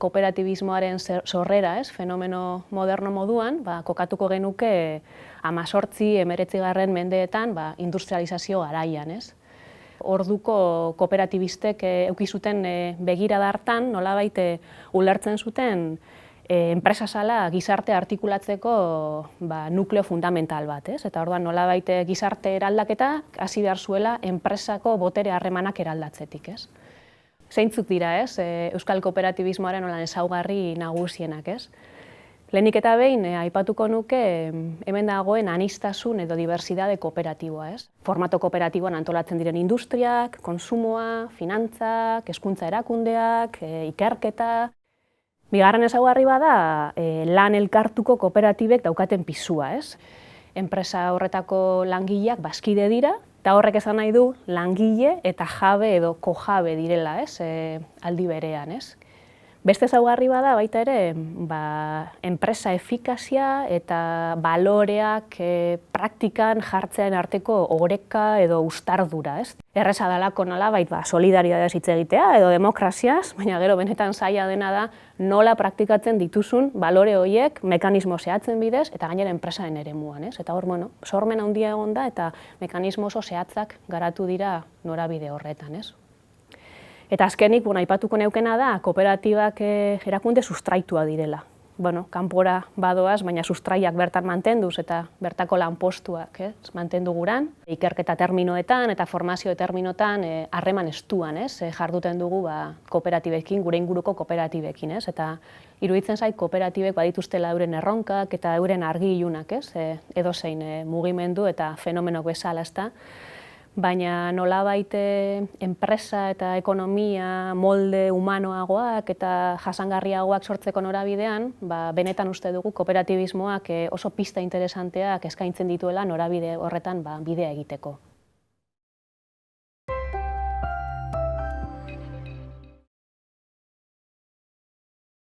kooperatibismoaren sorrera, fenomeno moderno moduan, kokatuko genuke 18-19 mendeetan industrializazio garaian. Orduko kooperatibistek eduki zuten begirada hartan, nolabait ulertzen zuten enpresa zela gizarte artikulatzeko nukleo fundamental bat. Eta orduan nolabait gizarte eraldaketa hasi behar zuela enpresako botere harremanak eraldatzetik. Zeintzuk dira euskal kooperatibismoaren ezaugarri nagusienak. Lehenik eta behin aipatuko nuke hemen dagoen aniztasun edo diversidade kooperatiboa. Formato kooperatiboan antolatzen diren industriak, konsumoa, finantzak, hezkuntza erakundeak, ikerketa. Bigarren ezaugarri bada lan elkartuko kooperatibek daukaten pisua. Enpresa horretako langileak bazkide dira, eta horrek esan nahi du langile eta jabe edo kojabe direla aldi berean. Beste ezaugarri bada baita ere enpresa efikazia eta baloreak praktikan jartzearen arteko oreka edo uztardura. Erreza dalako nolabait solidaritateaz hitz egitea edo demokraziaz, baina gero benetan zaila dena da nola praktikatzen dituzun balore horiek mekanismo zehatzen bidez eta gainera enpresaren eremuan. Eta hor, sormen handia egon da eta mekanismo oso zehatzak garatu dira norabide horretan. Eta azkenik, aipatuko neukena da, kooperatibak erakunde sustraitua direla. Kanpora badoaz, baina sustraiak bertan mantenduz eta bertako lanpostuak mantendu guran. Ikerketa terminoetan eta formazio terminoetan harreman estuan jarduten dugu kooperatibekin, gure inguruko kooperatibekin. Eta iruditzen zait kooperatibek badituztela euren erronkak eta euren argi ilunak, edozein mugimendu eta fenomenok bezala. Baina nolabait enpresa eta ekonomia molde humanoagoak eta jasangarriagoak sortzeko norabidean, benetan uste dugu kooperatibismoak oso pista interesanteak eskaintzen dituela norabide horretan bidea egiteko.